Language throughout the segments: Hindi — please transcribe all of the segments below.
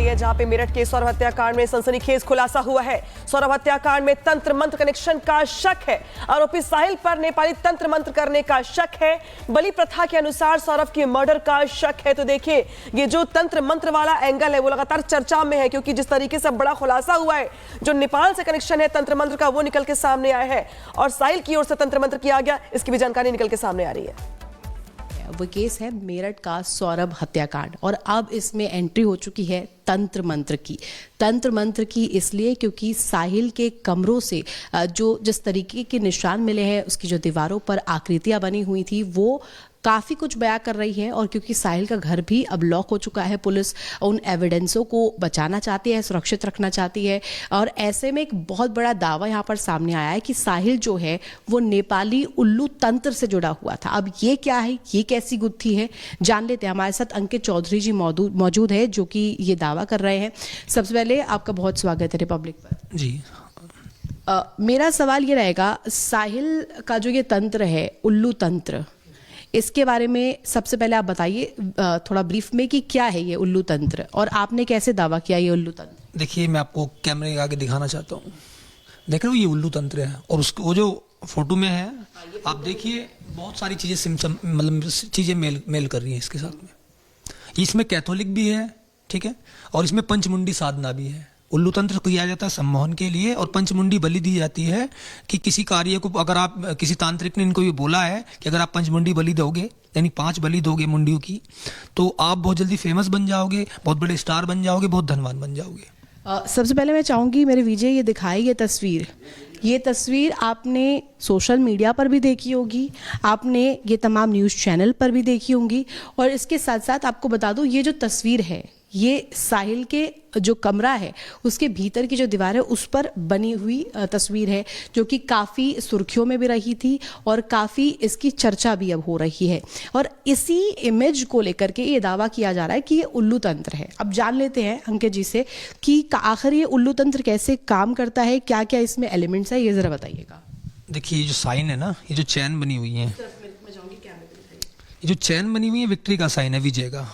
है, जहां पे मेरठ के सौरभ हत्याकांड में सनसनीखेज खुलासा हुआ है। सौरभ हत्याकांड में तंत्र मंत्र कनेक्शन का शक है। आरोपी साहिल पर नेपाली तंत्र मंत्र करने का शक है। बलि प्रथा के अनुसार सौरभ की मर्डर का शक है। तो देखिए, ये जो तंत्र मंत्र वाला एंगल है वो लगातार चर्चा में है, क्योंकि जिस तरीके से बड़ा खुलासा हुआ है, जो नेपाल से कनेक्शन है तंत्र मंत्र का, वो निकल के सामने आया है और साहिल की ओर से तंत्र मंत्र किया गया, इसकी भी जानकारी निकल के सामने आ रही है। वो केस है मेरठ का सौरभ हत्याकांड और अब इसमें एंट्री हो चुकी है तंत्र मंत्र की। तंत्र मंत्र की इसलिए क्योंकि साहिल के कमरों से जिस तरीके के निशान मिले हैं, उसकी जो दीवारों पर आकृतियां बनी हुई थी, वो काफ़ी कुछ बयां कर रही है। और क्योंकि साहिल का घर भी अब लॉक हो चुका है, पुलिस उन एविडेंसों को बचाना चाहती है, सुरक्षित रखना चाहती है। और ऐसे में एक बहुत बड़ा दावा यहाँ पर सामने आया है कि साहिल जो है वो नेपाली उल्लू तंत्र से जुड़ा हुआ था। अब ये क्या है, ये कैसी गुत्थी है, जान लेते हैं। हमारे साथ अंकित चौधरी जी मौजूद है, जो कि ये दावा कर रहे हैं। सबसे पहले आपका बहुत स्वागत है रिपब्लिक पर। जी। मेरा सवाल ये रहेगा, साहिल का जो ये तंत्र है, उल्लू तंत्र, इसके बारे में सबसे पहले आप बताइए थोड़ा ब्रीफ में कि क्या है ये उल्लू तंत्र और आपने कैसे दावा किया ये उल्लू तंत्र। देखिए, मैं आपको कैमरे के आगे दिखाना चाहता हूँ। देख रहे हो, ये उल्लू तंत्र है और उसको वो जो फोटो में है, आप देखिए बहुत सारी चीजें मतलब चीजें मेल कर रही हैं इसके साथ में। इसमें कैथोलिक भी है, ठीक है, और इसमें पंचमुंडी साधना भी है। उल्लू तंत्र किया जाता है सम्मोहन के लिए और पंचमुंडी बलि दी जाती है कि किसी कार्य को, अगर आप किसी तांत्रिक ने इनको ये बोला है कि अगर आप पंचमुंडी बलि दोगे, यानी 5 बलि दोगे मुंडियों की, तो आप बहुत जल्दी फेमस बन जाओगे, बहुत बड़े स्टार बन जाओगे, बहुत धनवान बन जाओगे। सबसे पहले मैं चाहूँगी मेरे विजय ये दिखाई ये तस्वीर आपने सोशल मीडिया पर भी देखी होगी, आपने ये तमाम न्यूज़ चैनल पर भी देखी होंगी। और इसके साथ साथ आपको बता दूं, ये जो तस्वीर है, ये साहिल के जो कमरा है उसके भीतर की जो दीवार है उस पर बनी हुई तस्वीर है, जो कि काफ़ी सुर्खियों में भी रही थी और काफ़ी इसकी चर्चा भी अब हो रही है। और इसी इमेज को लेकर के ये दावा किया जा रहा है कि ये उल्लू तंत्र है। अब जान लेते हैं अंकित जी से कि आखिर ये उल्लू तंत्र कैसे काम करता है, क्या क्या इसमें एलिमेंट्स है, ये ज़रा बताइएगा। देखिए, ये जो साइन है ना, ये जो चैन बनी हुई है, ये जो चैन बनी हुई है विक्ट्री का साइन है, विजय का।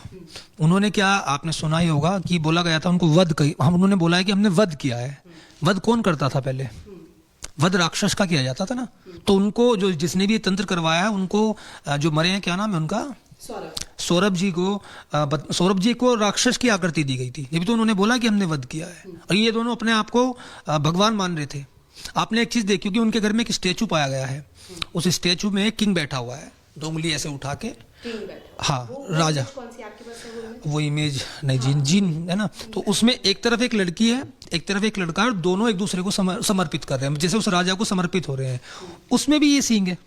उन्होंने क्या, आपने सुना ही होगा कि बोला गया था उनको वध उन्होंने बोला है कि हमने वध किया है। वध कौन करता था पहले? वध राक्षस का किया जाता था ना। तो उनको जो जिसने भी ये तंत्र करवाया है, उनको जो मरे हैं, क्या नाम है उनका? सौरभ जी को राक्षस की आकृति दी गई थी, ये भी तो उन्होंने बोला कि हमने वध किया है। और ये दोनों अपने आप को भगवान मान रहे थे। आपने एक चीज देखी कि उनके घर में एक स्टेचू पाया गया है, उस स्टेचू में एक किंग बैठा हुआ है, 2 उंगली ऐसे उठा के। हाँ, राजा। वो इमेज नहीं, जीन है ना। तो उसमें एक तरफ एक लड़की है, एक तरफ एक लड़का है, और दोनों एक दूसरे को समर्पित कर रहे हैं, जैसे उस राजा को समर्पित हो रहे हैं। उसमें भी ये सींग है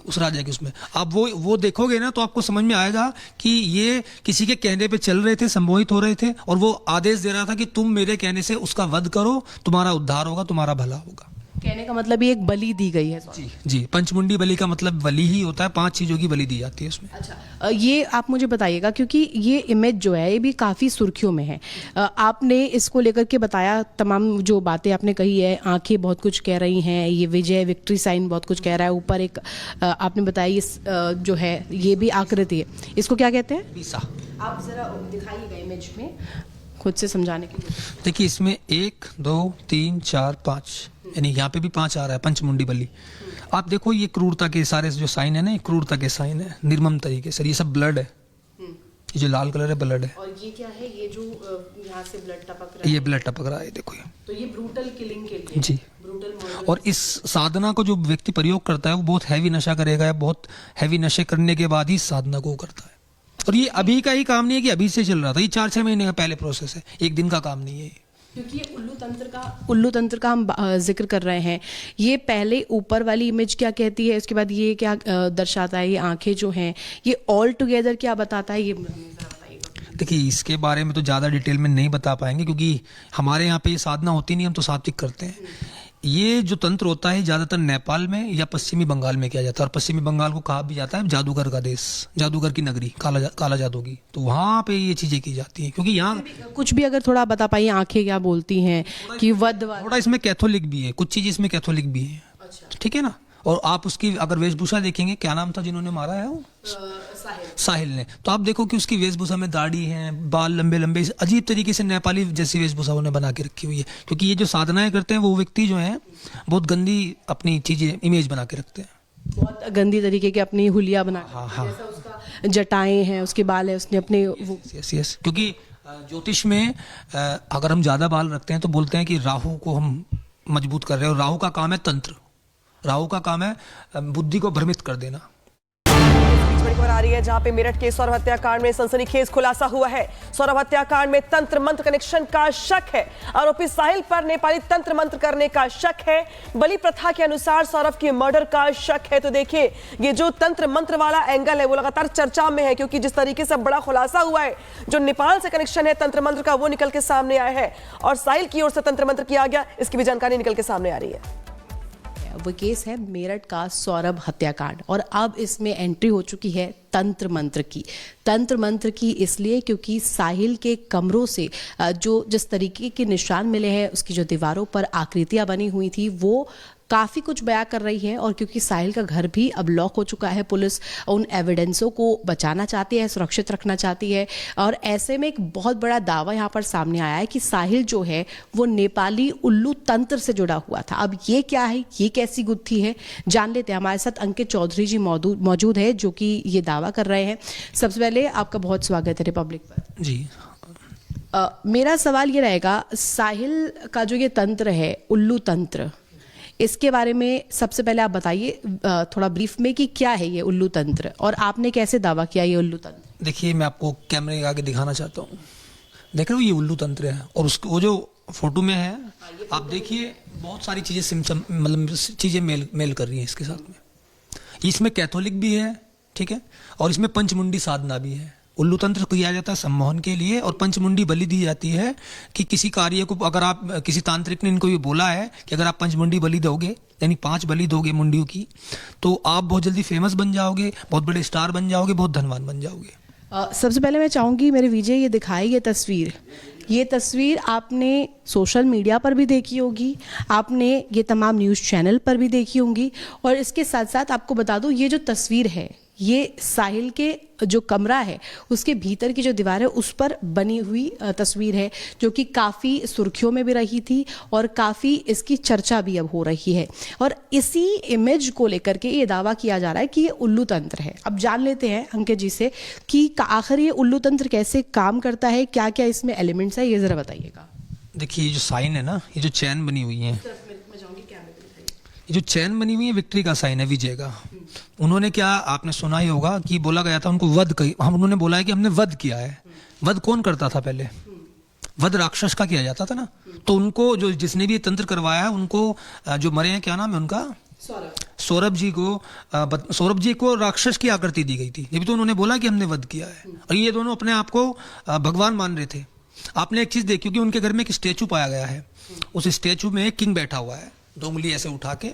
उस राजा के। उसमें आप वो देखोगे ना, तो आपको समझ में आएगा कि ये किसी के कहने पे चल रहे थे, सम्मोहित हो रहे थे, और वो आदेश दे रहा था कि तुम मेरे कहने से उसका वध करो, तुम्हारा उद्धार होगा, तुम्हारा भला होगा। कहने का मतलब ये एक बलि दी गई है। जी, पंचमुंडी बलि का मतलब बलि ही होता है, 5 चीजों की बलि दी जाती है उसमें। अच्छा, ये आप मुझे बताइएगा, क्योंकि ये इमेज जो है ये भी काफ़ी सुर्खियों में है। आपने इसको लेकर के बताया, तमाम जो बातें आपने कही है, आंखें बहुत कुछ कह रही हैं, ये विजय विक्ट्री साइन बहुत कुछ कह रहा है, ऊपर एक आपने बताया ये जो है ये भी आकृति है, इसको क्या कहते हैं? बीसा। आप जरा दिखाइएगा इमेज में खुद से समझाने के लिए। देखिए, इसमें 1 2 3 4 5, यानी यहाँ पे भी 5 आ रहा है, पंचमुंडी बलि। आप देखो, ये क्रूरता के सारे जो साइन है ना, ये क्रूरता के साइन है, निर्मम तरीके से। ये सब ब्लड है, ये जो लाल कलर है ब्लड है। और ये क्या है? ये जो यहाँ से ब्लड टपक रहा है, ये ब्लड टपक रहा है, देखो ये। तो ये ब्रूटल किलिंग के लिए जी, ब्रूटल मर्डर। और इस साधना को जो व्यक्ति प्रयोग करता है, वो बहुत हैवी नशा करेगा, या बहुत हैवी नशे करने के बाद ही साधना को करता है। और ये अभी का ही काम नहीं है कि अभी से चल रहा था, ये 4-6 महीने का पहले प्रोसेस है, एक दिन का काम नहीं है। क्योंकि ये उल्लू तंत्र का हम जिक्र कर रहे हैं, ये पहले ऊपर वाली इमेज क्या कहती है, उसके बाद ये क्या दर्शाता है, ये आंखें जो हैं, ये ऑल टुगेदर क्या बताता है, ये देखिए, इसके बारे में तो ज़्यादा डिटेल में नहीं बता पाएंगे, क्योंकि हमारे यहाँ पे ये साधना होती नहीं, हम तो सात्विक करते हैं। ये जो तंत्र होता है ज़्यादातर नेपाल में या पश्चिमी बंगाल में किया जाता है, और पश्चिमी बंगाल को कहा भी जाता है जादूगर का देश, जादूगर की नगरी, काला जादू की। तो वहाँ पे ये चीज़ें की जाती हैं, क्योंकि यहाँ कुछ भी अगर थोड़ा बता पाइए, आंखें क्या बोलती हैं कि वध, थोड़ा इसमें कैथोलिक भी है, कुछ चीज़ इसमें कैथोलिक भी है, ठीक है ना। और आप उसकी अगर वेशभूषा देखेंगे, क्या नाम था जिन्होंने मारा है वो? साहिल ने। तो आप देखो कि उसकी वेशभूषा में दाढ़ी है, बाल लंबे लंबे, इस अजीब तरीके से नेपाली जैसी वेशभूषा उन्हें बना के रखी हुई है, क्योंकि ये जो साधनाएं करते हैं वो व्यक्ति जो है बहुत गंदी अपनी चीजें इमेज बना के रखते हैं, बहुत गंदी तरीके की अपनी हुलिया बना के, हाँ हाँ, जैसा उसका जटाएं हैं, उसके बाल है, उसने अपने वो यस, क्योंकि ज्योतिष में अगर हम ज्यादा बाल रखते हैं तो बोलते हैं कि राहु को हम मजबूत कर रहे हैं, और राहु का काम है तंत्र, राहु का काम है बुद्धि को भ्रमित कर देना। बड़ी खबर आ रही है जहां पे मेरठ के सौरभ हत्याकांड में सनसनीखेज खुलासा हुआ है। सौरभ हत्याकांड में तंत्र मंत्र कनेक्शन का शक है। आरोपी साहिल पर नेपाली तंत्र मंत्र करने का शक है। बलि प्रथा के अनुसार सौरभ की मर्डर का शक है। तो देखिए, ये जो तंत्र मंत्र वाला एंगल है वो लगातार चर्चा में है, क्योंकि जिस तरीके से बड़ा खुलासा हुआ है, जो नेपाल से कनेक्शन है तंत्र मंत्र का, वो निकल के सामने आया है, और साहिल की ओर से तंत्र मंत्र किया गया, इसकी भी जानकारी निकल के सामने आ रही है। वो केस है मेरठ का सौरभ हत्याकांड, और अब इसमें एंट्री हो चुकी है तंत्र मंत्र की। तंत्र मंत्र की इसलिए क्योंकि साहिल के कमरों से जो जिस तरीके के निशान मिले हैं, उसकी जो दीवारों पर आकृतियां बनी हुई थी वो काफ़ी कुछ बयां कर रही है। और क्योंकि साहिल का घर भी अब लॉक हो चुका है, पुलिस उन एविडेंसों को बचाना चाहती है, सुरक्षित रखना चाहती है, और ऐसे में एक बहुत बड़ा दावा यहाँ पर सामने आया है कि साहिल जो है वो नेपाली उल्लू तंत्र से जुड़ा हुआ था। अब ये क्या है, ये कैसी गुत्थी है, जान लेते हैं। हमारे साथ अंकित चौधरी जी मौजूद है जो कि ये दावा कर रहे हैं। सबसे पहले आपका बहुत स्वागत है रिपब्लिक पर। जी, मेरा सवाल ये रहेगा, साहिल का जो ये तंत्र है, उल्लू तंत्र, इसके बारे में सबसे पहले आप बताइए थोड़ा ब्रीफ में कि क्या है ये उल्लू तंत्र, और आपने कैसे दावा किया ये उल्लू तंत्र? देखिए, मैं आपको कैमरे के आगे दिखाना चाहता हूँ। देख रहे हो, ये उल्लू तंत्र है, और उसको वो जो फोटो में है, आप देखिए बहुत सारी चीजें सिम्टम मतलब चीजें मेल कर रही हैं इसके साथ में। इसमें कैथोलिक भी है, ठीक है, और इसमें पंचमुंडी साधना भी है। उल्लू तंत्र किया जाता है सम्मोहन के लिए, और पंचमुंडी बलि दी जाती है कि किसी कार्य को, अगर आप किसी तांत्रिक ने इनको ये बोला है कि अगर आप पंचमुंडी बलि दोगे, यानी 5 बलि दोगे मुंडियों की, तो आप बहुत जल्दी फेमस बन जाओगे, बहुत बड़े स्टार बन जाओगे, बहुत धनवान बन जाओगे। सबसे पहले मैं चाहूँगी मेरे विजय ये दिखाई ये तस्वीर आपने सोशल मीडिया पर भी देखी होगी, आपने ये तमाम न्यूज़ चैनल पर भी देखी होंगी, और इसके साथ साथ आपको बता दूं, ये जो तस्वीर है ये साहिल के जो कमरा है उसके भीतर की जो दीवार है उस पर बनी हुई तस्वीर है, जो कि काफ़ी सुर्खियों में भी रही थी और काफ़ी इसकी चर्चा भी अब हो रही है। और इसी इमेज को लेकर के ये दावा किया जा रहा है कि ये उल्लू तंत्र है। अब जान लेते हैं अंकित जी से कि आखिर ये उल्लू तंत्र कैसे काम करता है, क्या क्या इसमें एलिमेंट्स है, ये ज़रा बताइएगा। देखिए, ये जो साइन है ना, ये जो चैन बनी हुई है, ये जो चैन बनी हुई है विक्ट्री का साइन है, विजय का। उन्होंने क्या, आपने सुना ही होगा कि बोला गया था उनको वध, उन्होंने बोला है कि हमने वध किया है। वध कौन करता था पहले? वध राक्षस का किया जाता था ना। तो उनको जो जिसने भी ये तंत्र करवाया है, उनको जो मरे हैं, क्या नाम है उनका? सौरभ जी को राक्षस की आकृति दी गई थी। ये भी तो उन्होंने बोला कि हमने वध किया है, और ये दोनों अपने आप को भगवान मान रहे थे। आपने एक चीज देखी, क्योंकि उनके घर में एक स्टेचू पाया गया है, उस स्टेचू में एक किंग बैठा हुआ है, 2 उंगली ऐसे उठा के,